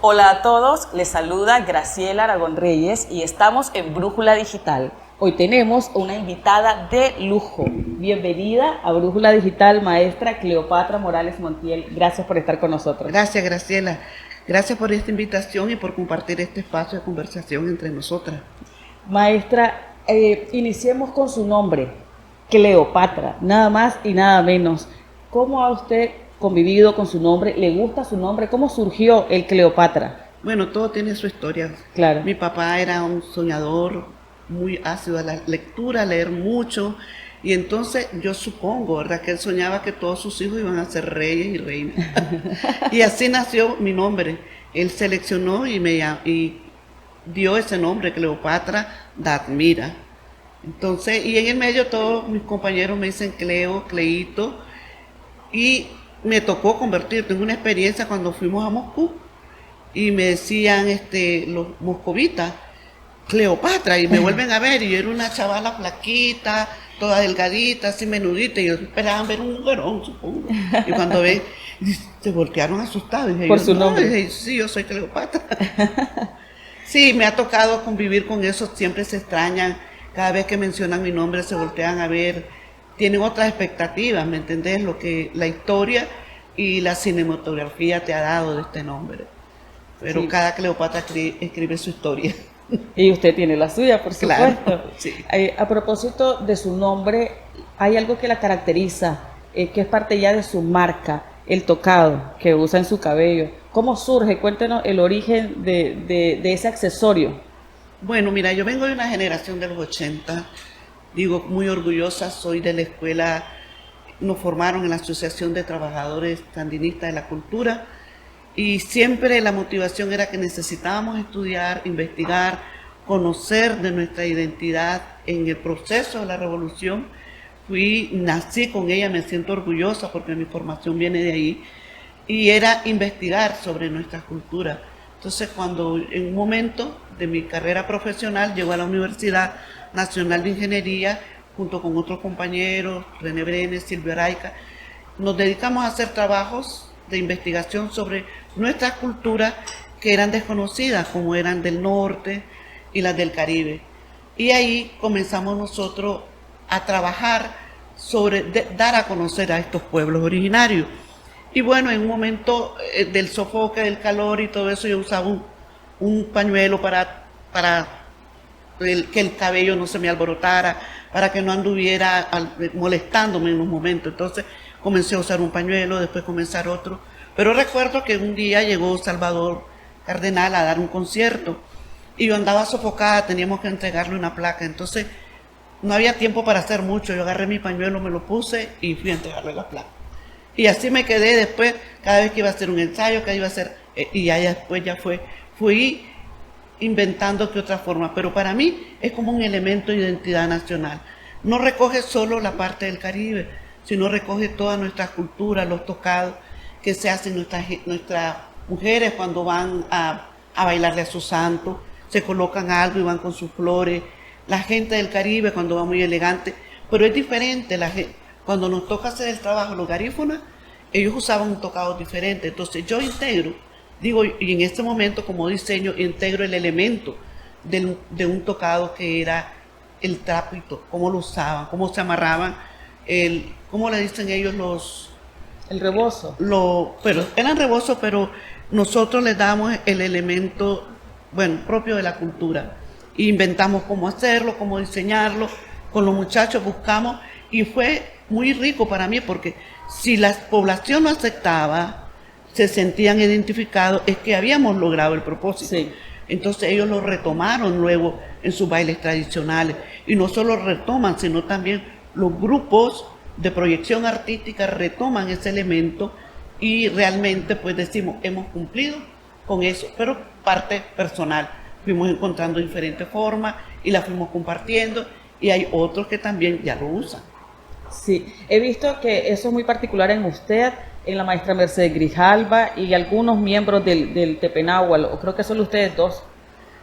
Hola a todos, les saluda Graciela Aragón Reyes y estamos en Brújula Digital. Hoy tenemos una invitada de lujo. Bienvenida a Brújula Digital, maestra Cleopatra Morales Montiel. Gracias por estar con nosotros. Gracias, Graciela. Gracias por esta invitación y por compartir este espacio de conversación entre nosotras. Maestra, iniciemos con su nombre, Cleopatra, nada más y nada menos. ¿Cómo ha usted convivido con su nombre? ¿Le gusta su nombre? ¿Cómo surgió el Cleopatra? Bueno, todo tiene su historia. Claro. Mi papá era un soñador, muy ácido a la lectura, a leer mucho, y entonces yo supongo, ¿verdad?, que él soñaba que todos sus hijos iban a ser reyes y reinas. Y así nació mi nombre. Él seleccionó y dio ese nombre, Cleopatra Dadmira. Entonces, y en el medio todos mis compañeros me dicen Cleo, Cleito, y me tocó convertir. Tengo una experiencia cuando fuimos a Moscú y me decían los moscovitas, Cleopatra, y me vuelven a ver, y yo era una chavala flaquita, toda delgadita, así menudita, y ellos esperaban ver un mujerón, supongo. Y cuando ven, se voltearon asustados. Y dije, por su nombre. Dije, sí, yo soy Cleopatra. Sí, me ha tocado convivir con eso, siempre se extrañan, cada vez que mencionan mi nombre se voltean a ver, tienen otras expectativas, ¿me entendés? Lo que la historia y la cinematografía te ha dado de este nombre. Pero sí, cada Cleopatra escribe su historia. Y usted tiene la suya, por supuesto. Claro, sí. A propósito de su nombre, hay algo que la caracteriza, que es parte ya de su marca, el tocado que usa en su cabello. ¿Cómo surge? Cuéntenos el origen de ese accesorio. Bueno, mira, yo vengo de una generación de los 80, digo, muy orgullosa, soy de la escuela, nos formaron en la Asociación de Trabajadores Sandinistas de la Cultura, y siempre la motivación era que necesitábamos estudiar, investigar, conocer de nuestra identidad en el proceso de la revolución. Nací con ella, me siento orgullosa porque mi formación viene de ahí, y era investigar sobre nuestra cultura. Entonces, cuando en un momento de mi carrera profesional llego a la Universidad Nacional de Ingeniería, junto con otros compañeros, René Brenes, Silvia Araica, nos dedicamos a hacer trabajos de investigación sobre nuestras culturas que eran desconocidas, como eran del norte y las del Caribe. Y ahí comenzamos nosotros a trabajar sobre dar a conocer a estos pueblos originarios. Y bueno, en un momento del sofoque, del calor y todo eso, yo usaba un pañuelo para que el cabello no se me alborotara, para que no anduviera molestándome en los momentos. Entonces comencé a usar un pañuelo, después comencé a usar otro. Pero recuerdo que un día llegó Salvador Cardenal a dar un concierto y yo andaba sofocada, teníamos que entregarle una placa, entonces no había tiempo para hacer mucho. Yo agarré mi pañuelo, me lo puse y fui a entregarle la placa. Y así me quedé después, cada vez que iba a hacer un ensayo, que iba a hacer, y ya después fui inventando que otra forma, pero para mí es como un elemento de identidad nacional. No recoge solo la parte del Caribe, sino recoge toda nuestra cultura, los tocados que se hacen nuestras mujeres cuando van a bailarle a su santo, se colocan algo y van con sus flores. La gente del Caribe cuando va muy elegante, pero es diferente. Cuando nos toca hacer el trabajo, los garífunas, ellos usaban un tocado diferente. Entonces yo integro, y en este momento como diseño, integro el elemento de un tocado que era el trapito, cómo lo usaban, cómo se amarraban, cómo le dicen ellos el rebozo. Pero eran rebozos, pero nosotros les damos el elemento, bueno, propio de la cultura. Inventamos cómo hacerlo, cómo diseñarlo, con los muchachos buscamos, y fue muy rico para mí porque si la población lo aceptaba, se sentían identificados, es que habíamos logrado el propósito. Sí. Entonces ellos lo retomaron luego en sus bailes tradicionales, y no solo retoman, sino también los grupos de proyección artística retoman ese elemento, y realmente pues decimos, hemos cumplido con eso, pero parte personal. Fuimos encontrando diferentes formas y las fuimos compartiendo, y hay otros que también ya lo usan. Sí, he visto que eso es muy particular en usted, en la maestra Mercedes Grijalva y algunos miembros del Tepenáhuatl, o creo que solo ustedes dos.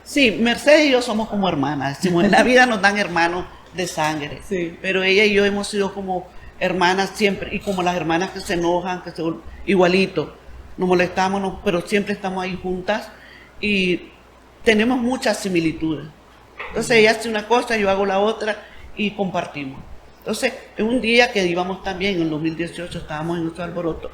Sí, Mercedes y yo somos como hermanas, decimos, en la vida nos dan hermanos de sangre, sí, pero ella y yo hemos sido como hermanas siempre, y como las hermanas que se enojan, igualito. nos molestamos, pero siempre estamos ahí juntas y tenemos muchas similitudes. Entonces ella hace una cosa, yo hago la otra y compartimos. Entonces, en un día que íbamos también, en el 2018, estábamos en nuestro alboroto,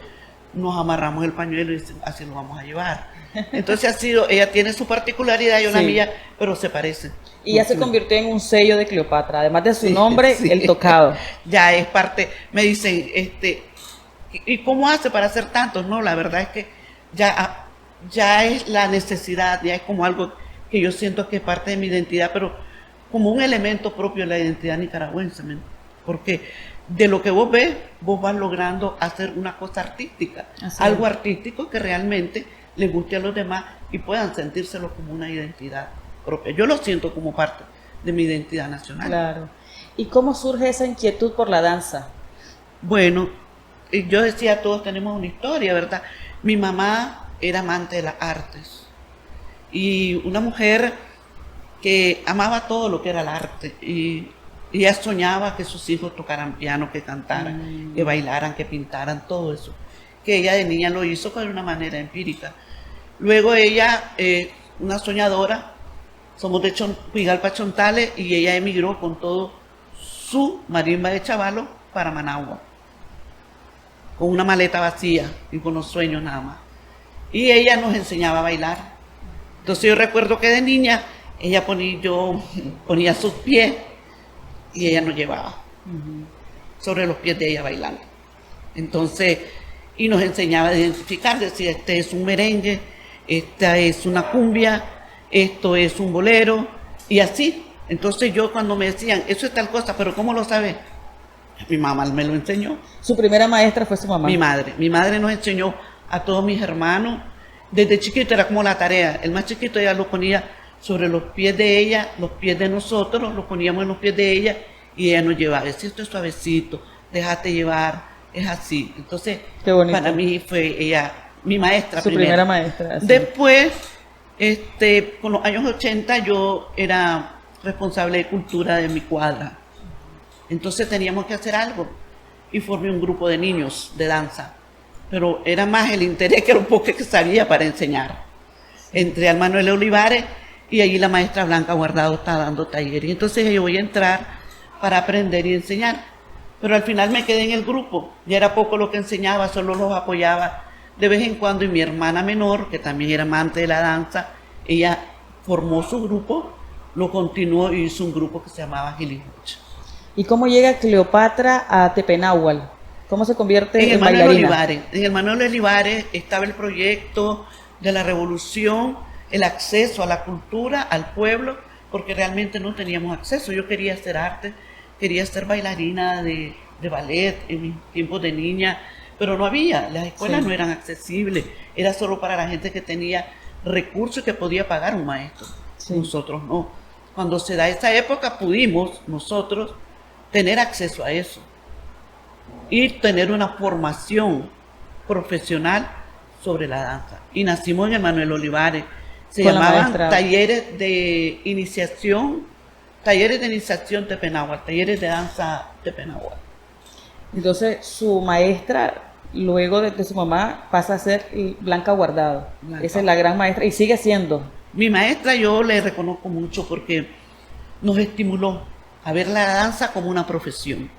nos amarramos el pañuelo y así lo vamos a llevar. Entonces ha sido, ella tiene su particularidad, yo la mía, pero se parecen. Y ya se convirtió en un sello de Cleopatra, además de su nombre, el tocado. Ya es parte, me dicen, ¿y cómo hace para hacer tantos? No, la verdad es que ya es la necesidad, ya es como algo que yo siento que es parte de mi identidad, pero como un elemento propio de la identidad nicaragüense, porque de lo que vos ves, vos vas logrando hacer una cosa artística, algo artístico que realmente les guste a los demás y puedan sentírselo como una identidad propia. Yo lo siento como parte de mi identidad nacional. Claro. ¿Y cómo surge esa inquietud por la danza? Bueno, yo decía, todos tenemos una historia, ¿verdad? Mi mamá era amante de las artes y una mujer que amaba todo lo que era el arte y ella soñaba que sus hijos tocaran piano, que cantaran, que bailaran, que pintaran, todo eso. Que ella de niña lo hizo de una manera empírica. Luego ella, una soñadora, somos de Puigalpa, Chontales, y ella emigró con todo su marimba de chavalo para Managua, con una maleta vacía y con los sueños nada más. Y ella nos enseñaba a bailar. Entonces yo recuerdo que de niña ella ponía sus pies y ella nos llevaba sobre los pies de ella bailando. Entonces, y nos enseñaba a identificar, decía, este es un merengue, esta es una cumbia, esto es un bolero, y así. Entonces yo cuando me decían, eso es tal cosa, pero ¿cómo lo sabes? Mi mamá me lo enseñó. ¿Su primera maestra fue su mamá? Mi madre nos enseñó a todos mis hermanos. Desde chiquito era como la tarea, el más chiquito ella lo ponía sobre los pies de ella, los pies de nosotros, los poníamos en los pies de ella y ella nos llevaba, decía, esto es suavecito, déjate llevar, es así. Entonces, para mí fue ella, mi maestra. Su primera maestra. Así. Después, con los años 80 yo era responsable de cultura de mi cuadra. Entonces teníamos que hacer algo y formé un grupo de niños de danza. Pero era más el interés que era un poco que sabía para enseñar. Entré al Manuel Olivares y allí la maestra Blanca Guardado está dando taller. Y entonces yo voy a entrar para aprender y enseñar. Pero al final me quedé en el grupo. Ya era poco lo que enseñaba, solo los apoyaba de vez en cuando. Y mi hermana menor, que también era amante de la danza, ella formó su grupo, lo continuó y hizo un grupo que se llamaba Gilimucha. ¿Y cómo llega Cleopatra a Tepenahual? ¿Cómo se convierte en bailarina? En el Manuel Olivares estaba el proyecto de la revolución, el acceso a la cultura, al pueblo, porque realmente no teníamos acceso. Yo quería hacer arte, quería ser bailarina de ballet en mis tiempos de niña, pero no había, las escuelas no eran accesibles, era solo para la gente que tenía recursos y que podía pagar un maestro. Nosotros no. Cuando se da esa época pudimos nosotros tener acceso a eso y tener una formación profesional sobre la danza. Y nacimos en el Manuel Olivares. Se llamaban talleres de iniciación Tepenahual, talleres de danza Tepenahual. Entonces su maestra, luego de su mamá, pasa a ser Blanca Guardado. Esa es la gran maestra y sigue siendo. Mi maestra yo le reconozco mucho porque nos estimuló a ver la danza como una profesión.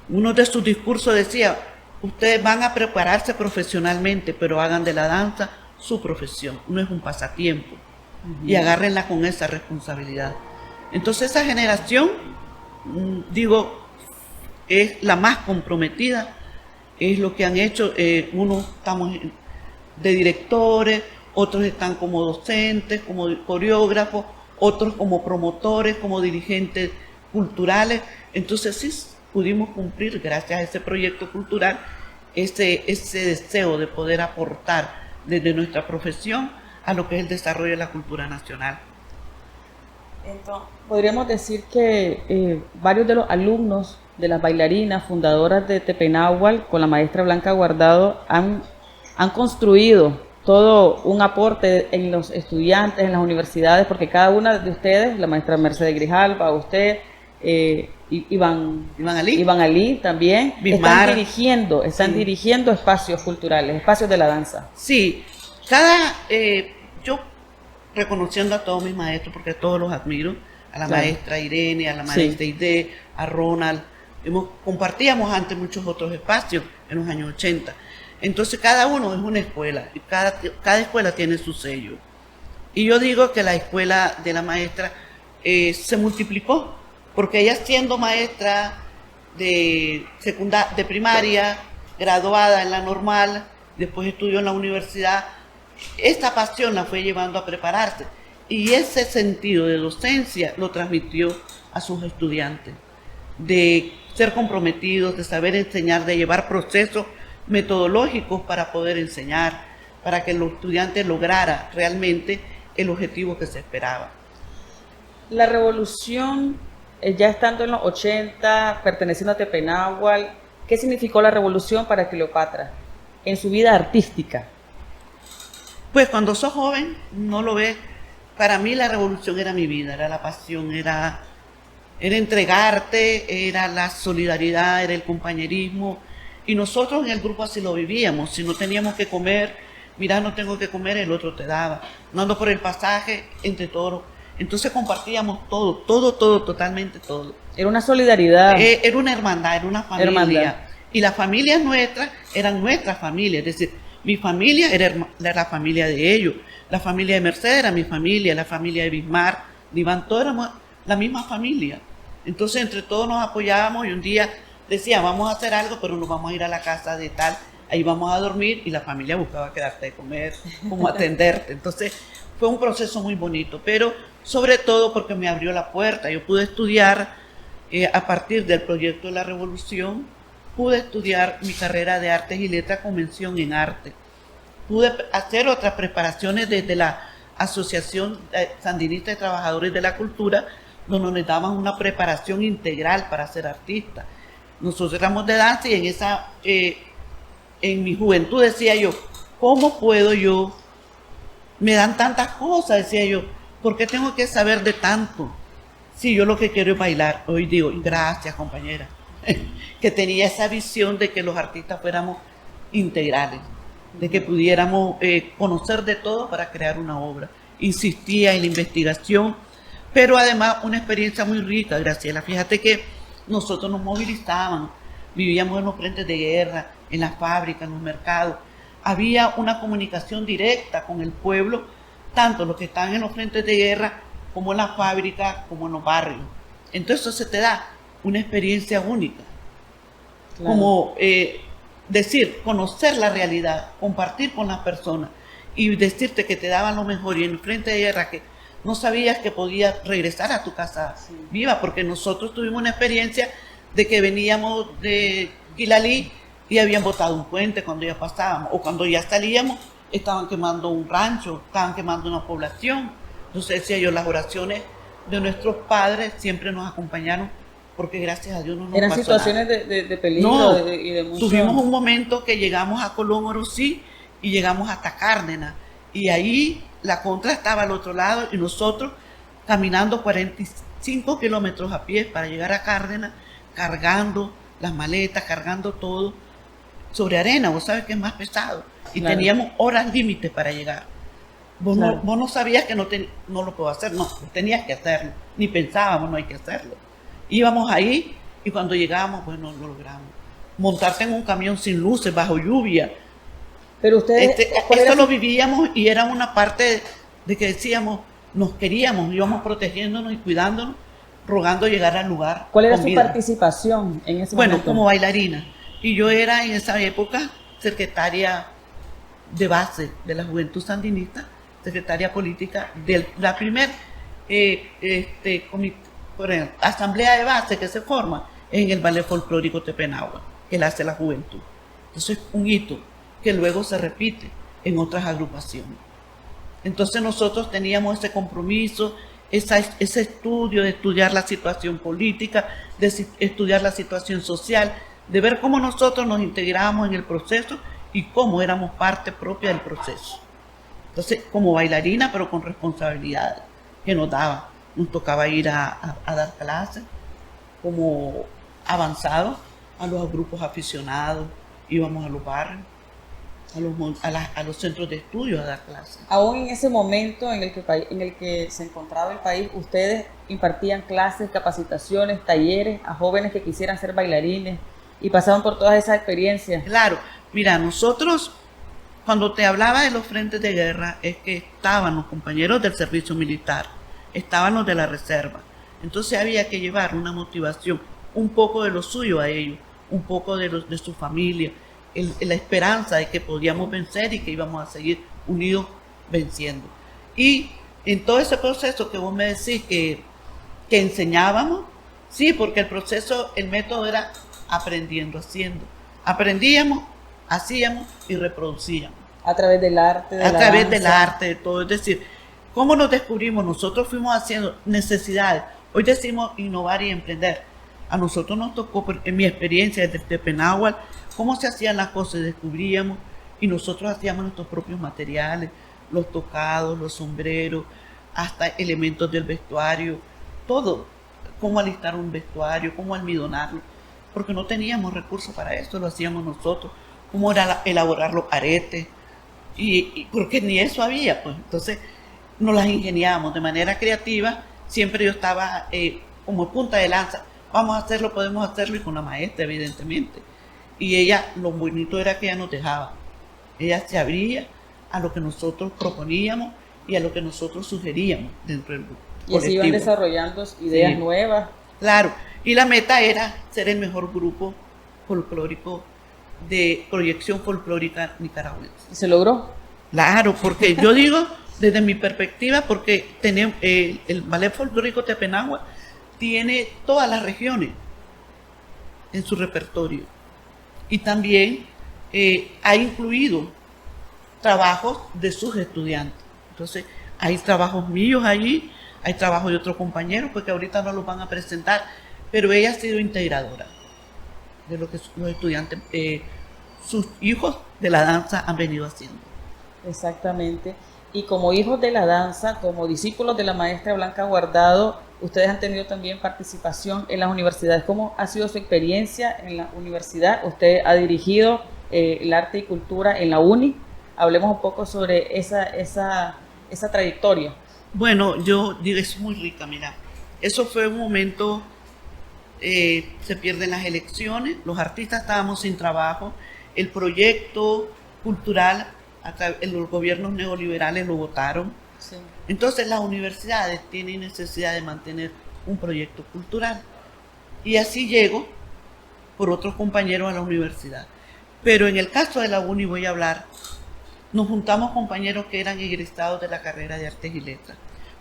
Uno de sus discursos decía, ustedes van a prepararse profesionalmente, pero hagan de la danza su profesión, no es un pasatiempo. Y agárrenla con esa responsabilidad. Entonces esa generación, digo, es la más comprometida, es lo que han hecho. Unos estamos de directores, otros están como docentes, como coreógrafos, otros como promotores, como dirigentes culturales. Entonces sí pudimos cumplir, gracias a ese proyecto cultural, ese deseo de poder aportar desde nuestra profesión a lo que es el desarrollo de la cultura nacional. Entonces, podríamos decir que varios de los alumnos de las bailarinas fundadoras de Tepenahual con la maestra Blanca Guardado han construido todo un aporte en los estudiantes, en las universidades, porque cada una de ustedes, la maestra Mercedes Grijalva, usted y Iván Ali también, Bismarck, están dirigiendo espacios culturales, espacios de la danza. Sí, yo reconociendo a todos mis maestros, porque a todos los admiro, a la maestra Irene, a la maestra Ide, a Ronald, compartíamos antes muchos otros espacios en los años 80. Entonces cada uno es una escuela, y cada escuela tiene su sello. Y yo digo que la escuela de la maestra se multiplicó, porque ella siendo maestra de primaria, graduada en la normal, después estudió en la universidad, esta pasión la fue llevando a prepararse. Y ese sentido de docencia lo transmitió a sus estudiantes, de ser comprometidos, de saber enseñar, de llevar procesos metodológicos para poder enseñar, para que el estudiante lograra realmente el objetivo que se esperaba. La revolución, ya estando en los 80, perteneciendo a Tepenáhuac, ¿qué significó la revolución para Cleopatra en su vida artística? Pues cuando sos joven, no lo ves. Para mí la revolución era mi vida, era la pasión, era entregarte, era la solidaridad, era el compañerismo. Y nosotros en el grupo así lo vivíamos. Si no teníamos que comer, mira, no tengo que comer, el otro te daba. No ando por el pasaje, entre todos. Entonces compartíamos todo, totalmente todo. Era una solidaridad. Era una hermandad, era una familia. Hermandad. Y las familias nuestras eran nuestras familias. Es decir, mi familia era la familia de ellos. La familia de Mercedes era mi familia, la familia de Bismarck, de Iván, todos éramos la misma familia. Entonces entre todos nos apoyábamos y un día decía, vamos a hacer algo, pero nos vamos a ir a la casa de tal, ahí vamos a dormir, y la familia buscaba quedarte de comer, cómo atenderte. Entonces fue un proceso muy bonito, pero sobre todo porque me abrió la puerta. Yo pude estudiar a partir del proyecto de la Revolución, pude estudiar mi carrera de Artes y Letras con mención en arte. Pude hacer otras preparaciones desde la Asociación Sandinista de Trabajadores de la Cultura, donde nos daban una preparación integral para ser artistas. Nosotros éramos de danza y en mi juventud decía yo, ¿cómo puedo yo? Me dan tantas cosas, decía yo, ¿por qué tengo que saber de tanto? Si yo lo que quiero es bailar. Hoy digo, gracias compañera, que tenía esa visión de que los artistas fuéramos integrales, de que pudiéramos conocer de todo para crear una obra. Insistía en la investigación, pero además una experiencia muy rica, Graciela. Fíjate que nosotros nos movilizábamos, vivíamos en los frentes de guerra, en las fábricas, en los mercados. Había una comunicación directa con el pueblo, tanto los que están en los frentes de guerra, como en las fábricas, como en los barrios. Entonces eso se te da una experiencia única. Claro. Como decir, conocer la realidad, compartir con las personas y decirte que te daban lo mejor, y en el frente de guerra que no sabías que podías regresar a tu casa viva, porque nosotros tuvimos una experiencia de que veníamos de Quilalí y habían botado un puente cuando ya pasábamos, o cuando ya salíamos estaban quemando un rancho, estaban quemando una población. Entonces decía yo, las oraciones de nuestros padres siempre nos acompañaron, porque gracias a Dios no nos eran pasó situaciones nada. De peligro No, y de mucho... Tuvimos un momento que llegamos a Colón Orosí y llegamos hasta Cárdenas, y ahí la contra estaba al otro lado y nosotros caminando 45 kilómetros a pie para llegar a Cárdenas, cargando las maletas, cargando todo sobre arena. Vos sabes que es más pesado, y claro, teníamos horas límites para llegar. Vos, claro, vos no sabías que no lo puedo hacer, no, tenías que hacerlo, ni pensábamos, no hay que hacerlo. Íbamos ahí y cuando llegábamos, pues no lo logramos. Montarse en un camión sin luces, bajo lluvia. Pero ustedes... esto lo vivíamos y era una parte de que decíamos, nos queríamos, íbamos protegiéndonos y cuidándonos, rogando llegar al lugar. ¿Cuál era su participación en ese momento? Bueno, como bailarina. Y yo era en esa época secretaria de base de la Juventud Sandinista, secretaria política de la primera asamblea de base que se forma en el Ballet Folclórico Tepenáhuac, que la hace la juventud. Entonces es un hito que luego se repite en otras agrupaciones. Entonces nosotros teníamos ese compromiso, ese estudio de estudiar la situación política, de estudiar la situación social, de ver cómo nosotros nos integramos en el proceso y cómo éramos parte propia del proceso. Entonces, como bailarina, pero con responsabilidades que nos daba. Nos tocaba ir a dar clases, como avanzados, a los grupos aficionados, íbamos a los barrios, a los centros de estudio a dar clases. Aún en ese momento en el que se encontraba el país, ustedes impartían clases, capacitaciones, talleres a jóvenes que quisieran ser bailarines y pasaban por todas esas experiencias. Claro, mira, nosotros, cuando te hablaba de los frentes de guerra, es que estaban los compañeros del servicio militar, estaban los de la reserva. Entonces había que llevar una motivación, un poco de lo suyo a ellos, un poco de su familia, la esperanza de que podíamos vencer y que íbamos a seguir unidos venciendo. Y en todo ese proceso que vos me decís que enseñábamos, sí, porque el proceso, el método era aprendiendo, haciendo. Aprendíamos, hacíamos y reproducíamos. A través del arte, a través del arte, de todo. Es decir, ¿cómo nos descubrimos? Nosotros fuimos haciendo necesidades. Hoy decimos innovar y emprender. A nosotros nos tocó, en mi experiencia desde Tepenáhuac, cómo se hacían las cosas, descubríamos y nosotros hacíamos nuestros propios materiales, los tocados, los sombreros, hasta elementos del vestuario, todo, cómo alistar un vestuario, cómo almidonarlo, porque no teníamos recursos para eso, lo hacíamos nosotros, cómo era elaborar los aretes, y porque ni eso había, pues entonces nos las ingeniábamos de manera creativa, siempre yo estaba como punta de lanza, vamos a hacerlo, podemos hacerlo, y con la maestra evidentemente. Y ella, lo bonito era que ella nos dejaba. Ella se abría a lo que nosotros proponíamos y a lo que nosotros sugeríamos dentro del grupo. Y así iban desarrollando ideas nuevas. Claro, y la meta era ser el mejor grupo folclórico de proyección folclórica nicaragüense. ¿Y se logró? Claro, porque yo digo, desde mi perspectiva, porque tenemos, el Ballet Folclórico Tepenáhuac tiene todas las regiones en su repertorio. Y también ha incluido trabajos de sus estudiantes. Entonces, hay trabajos míos allí, hay trabajos de otros compañeros, porque ahorita no los van a presentar, pero ella ha sido integradora de lo que los estudiantes, sus hijos de la danza han venido haciendo. Exactamente. Y como hijos de la danza, como discípulos de la maestra Blanca Guardado, ustedes han tenido también participación en las universidades. ¿Cómo ha sido su experiencia en la universidad? Usted ha dirigido el arte y cultura en la UNI. Hablemos un poco sobre esa trayectoria. Bueno, yo digo, es muy rica, mira. Eso fue un momento, se pierden las elecciones, los artistas estábamos sin trabajo, el proyecto cultural, los gobiernos neoliberales lo votaron. Sí. Entonces las universidades tienen necesidad de mantener un proyecto cultural. Y así llego por otros compañeros a la universidad. Pero en el caso de la UNI voy a hablar, nos juntamos compañeros que eran egresados de la carrera de Artes y Letras,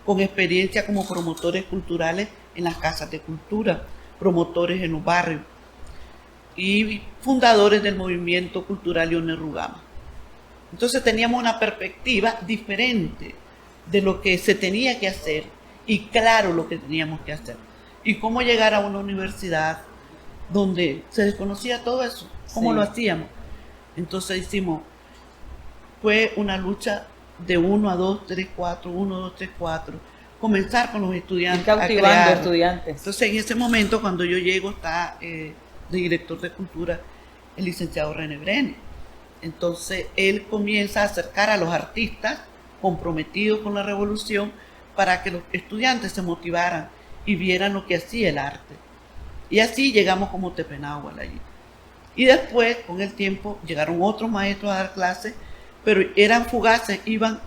con experiencia como promotores culturales en las casas de cultura, promotores en los barrios y fundadores del movimiento cultural Leonel Rugama. Entonces teníamos una perspectiva diferente de lo que se tenía que hacer y claro lo que teníamos que hacer. Y cómo llegar a una universidad donde se desconocía todo eso, cómo lo hacíamos. Entonces fue una lucha de 1 a 2, 3, 4, 1, 2, 3, 4. Comenzar con los estudiantes. Cautivando estudiantes. Entonces en ese momento cuando yo llego está de director de cultura el licenciado René Brenes. Entonces él comienza a acercar a los artistas comprometidos con la revolución para que los estudiantes se motivaran y vieran lo que hacía el arte. Y así llegamos como Tepenáhuac allí. Y después, con el tiempo, llegaron otros maestros a dar clases, pero eran fugaces, iban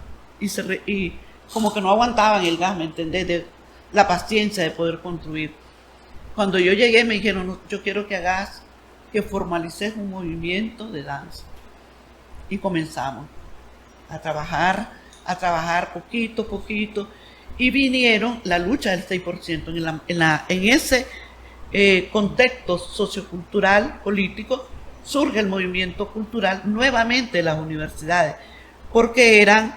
y como que no aguantaban el gas, ¿me entendés? De la paciencia de poder construir. Cuando yo llegué me dijeron, no, yo quiero que formalices un movimiento de danza. Y comenzamos a trabajar poquito a poquito, y vinieron la lucha del 6%. En ese contexto sociocultural, político, surge el movimiento cultural nuevamente de las universidades, porque eran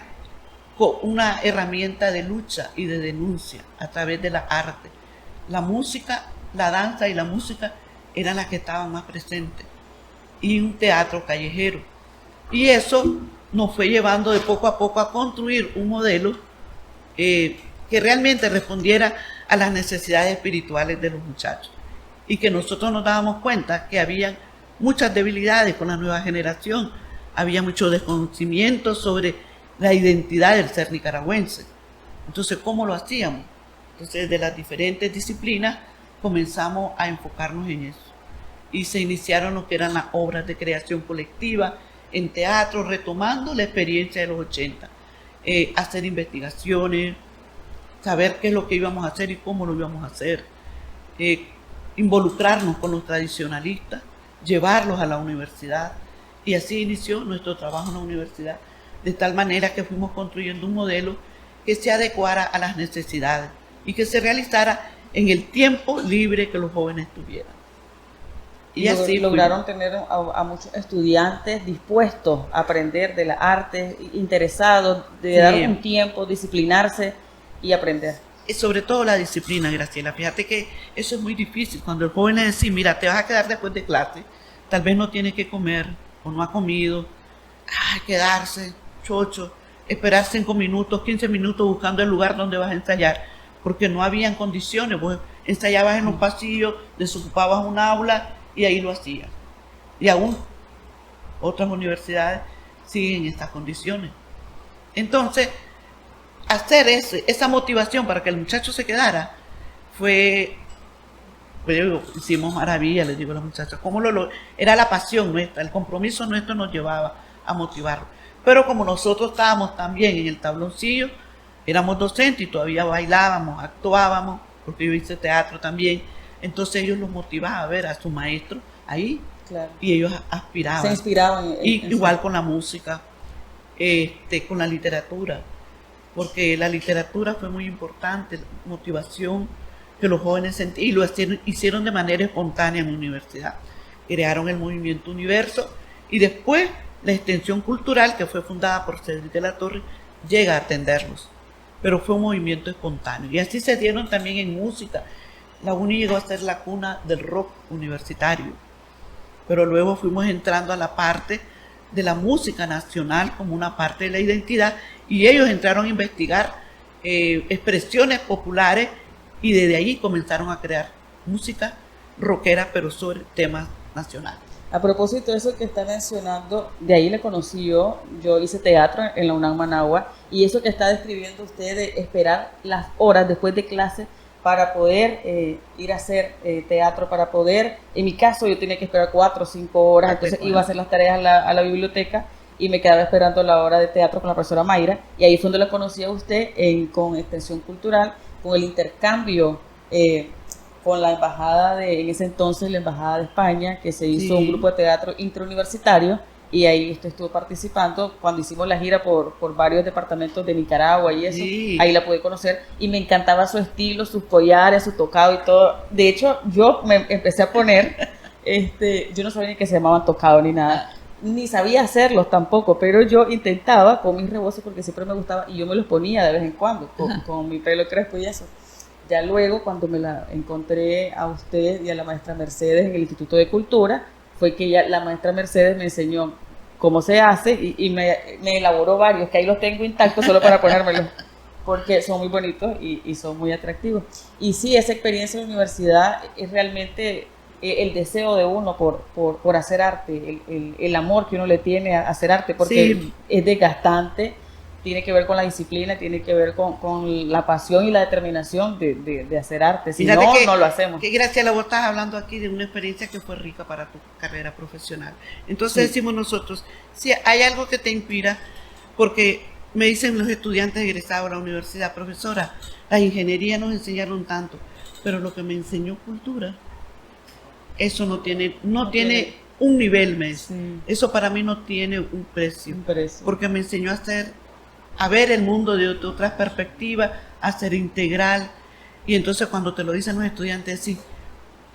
una herramienta de lucha y de denuncia a través de la arte. La música, la danza y la música eran las que estaban más presentes, y un teatro callejero. Y eso nos fue llevando de poco a poco a construir un modelo que realmente respondiera a las necesidades espirituales de los muchachos. y que nosotros nos dábamos cuenta que había muchas debilidades con la nueva generación, había mucho desconocimiento sobre la identidad del ser nicaragüense. Entonces, ¿cómo lo hacíamos? Entonces, de las diferentes disciplinas comenzamos a enfocarnos en eso. Y se iniciaron lo que eran las obras de creación colectiva en teatro, retomando la experiencia de los 80. Hacer investigaciones, saber qué es lo que íbamos a hacer y cómo lo íbamos a hacer. Involucrarnos con los tradicionalistas, llevarlos a la universidad. Y así inició nuestro trabajo en la universidad, de tal manera que fuimos construyendo un modelo que se adecuara a las necesidades y que se realizara en el tiempo libre que los jóvenes tuvieran. Y así lograron tener a muchos estudiantes dispuestos a aprender de las artes, interesados, de dar un tiempo, disciplinarse y aprender. Y sobre todo la disciplina, Graciela. Fíjate que eso es muy difícil. Cuando el joven le dice, mira, te vas a quedar después de clase, tal vez no tiene que comer o no ha comido, quedarse, chocho, esperar 5 minutos, 15 minutos buscando el lugar donde vas a ensayar, porque no habían condiciones. Vos ensayabas en un pasillo, desocupabas un aula y ahí lo hacías. Y aún otras universidades siguen en estas condiciones. Entonces, hacer esa motivación para que el muchacho se quedara hicimos maravilla, les digo a los muchachos. Era la pasión nuestra, el compromiso nuestro nos llevaba a motivarlo. Pero como nosotros estábamos también en el tabloncillo, éramos docentes y todavía bailábamos, actuábamos, porque yo hice teatro también. Entonces ellos los motivaban a ver a su maestro ahí, claro. Y ellos aspiraban. Se inspiraban. Igual con la música, con la literatura, porque la literatura fue muy importante, la motivación que los jóvenes sentían, y lo hicieron de manera espontánea en la universidad. Crearon el movimiento Universo y después la extensión cultural, que fue fundada por Cedric de la Torre, llega a atenderlos. Pero fue un movimiento espontáneo. Y así se dieron también en música. La UNI llegó a ser la cuna del rock universitario, pero luego fuimos entrando a la parte de la música nacional como una parte de la identidad, y ellos entraron a investigar expresiones populares, y desde allí comenzaron a crear música rockera, pero sobre temas nacionales. A propósito de eso que está mencionando, de ahí le conocí yo hice teatro en la UNAM Managua, y eso que está describiendo usted de esperar las horas después de clase para poder ir a hacer teatro, para poder, en mi caso yo tenía que esperar 4 o 5 horas, entonces iba a hacer las tareas a la biblioteca y me quedaba esperando la hora de teatro con la profesora Mayra, y ahí fue donde la conocí a usted con Extensión Cultural, con el intercambio con la embajada en ese entonces la embajada de España, que se hizo un grupo de teatro interuniversitario, y ahí usted estuvo participando cuando hicimos la gira por varios departamentos de Nicaragua y eso. Ahí la pude conocer y me encantaba su estilo, sus collares, su tocado y todo. De hecho, yo me empecé a poner, yo no sabía ni que se llamaban tocado ni nada, ni sabía hacerlos tampoco, pero yo intentaba con mis rebozos porque siempre me gustaba, y yo me los ponía de vez en cuando con mi pelo crespo y eso. Ya luego, cuando me la encontré a usted y a la maestra Mercedes en el Instituto de Cultura, fue que la maestra Mercedes me enseñó cómo se hace y me elaboró varios, que ahí los tengo intactos solo para ponérmelos, porque son muy bonitos y son muy atractivos. Y sí, esa experiencia en la universidad es realmente el deseo de uno por hacer arte, el amor que uno le tiene a hacer arte, porque es desgastante, tiene que ver con la disciplina, tiene que ver con la pasión y la determinación de hacer arte. Si no, no lo hacemos. Que Graciela, vos estás hablando aquí de una experiencia que fue rica para tu carrera profesional. Entonces decimos nosotros, si hay algo que te inspira, porque me dicen los estudiantes egresados a la universidad, profesora, la ingeniería nos enseñaron tanto, pero lo que me enseñó cultura, eso no tiene un nivel, eso para mí no tiene un precio, porque me enseñó a ver el mundo de otras perspectivas, a ser integral. Y entonces cuando te lo dicen los estudiantes, decís,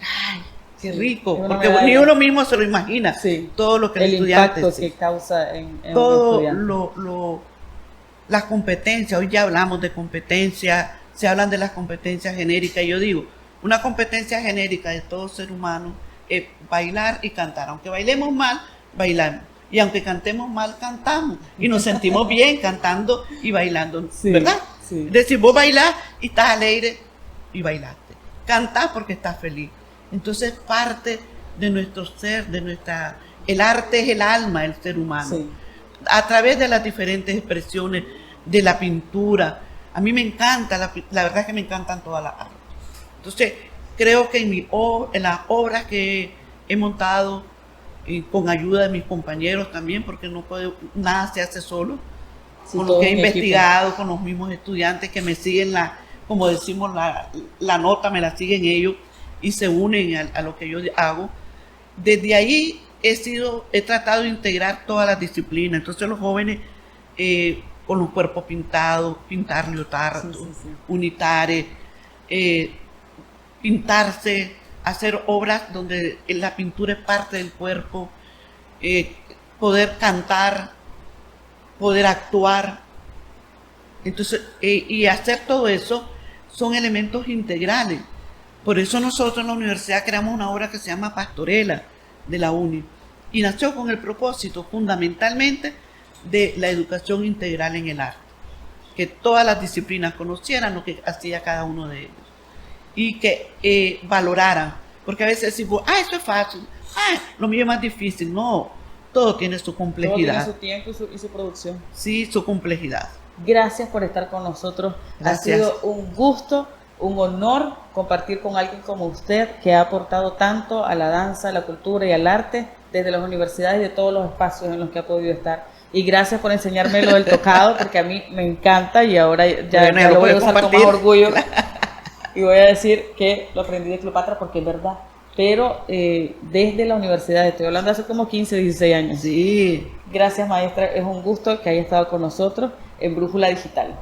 ¡ay, qué rico! Porque ni uno mismo se lo imagina, todo lo que el estudiante... El impacto que causa en todo un estudiante. Las competencias, hoy ya hablamos de competencias, se hablan de las competencias genéricas, y yo digo, una competencia genérica de todo ser humano es bailar y cantar. Aunque bailemos mal, bailamos. Y aunque cantemos mal, cantamos. Y nos sentimos bien cantando y bailando, ¿verdad? Es decir, vos bailás y estás alegre y bailaste. Cantás porque estás feliz. Entonces parte de nuestro ser, el arte es el alma del ser humano. Sí. A través de las diferentes expresiones de la pintura. A mí me encanta, la verdad es que me encantan todas las artes. Entonces, creo que en las obras que he montado, con ayuda de mis compañeros también, porque nada se hace solo, Sí, con lo que he todo en investigado, equipo. con los mismos estudiantes que me siguen como decimos, la nota, me la siguen ellos y se unen a lo que yo hago. Desde ahí he tratado de integrar todas las disciplinas. Entonces los jóvenes con los cuerpos pintados, pintar leotardos, Sí. unitares, pintarse, hacer obras donde la pintura es parte del cuerpo, poder cantar, poder actuar. Entonces, y hacer todo eso son elementos integrales. Por eso nosotros en la universidad creamos una obra que se llama Pastorela de la UNI. Y nació con el propósito fundamentalmente de la educación integral en el arte. Que todas las disciplinas conocieran lo que hacía cada uno de ellos. Y que valoraran. Porque a veces decimos, eso es fácil, lo mío es más difícil. No, todo tiene su complejidad. Todo tiene su tiempo y su producción. Sí, su complejidad. Gracias por estar con nosotros. Gracias. Ha sido un gusto, un honor compartir con alguien como usted que ha aportado tanto a la danza, a la cultura y al arte desde las universidades y de todos los espacios en los que ha podido estar. Y gracias por enseñarme lo del tocado, porque a mí me encanta y ahora ya lo voy a usar con más orgullo. Y voy a decir que lo aprendí de Cleopatra porque es verdad. Pero desde la universidad, estoy hablando hace como 15, 16 años. Sí. Gracias, maestra. Es un gusto que haya estado con nosotros en Brújula Digital.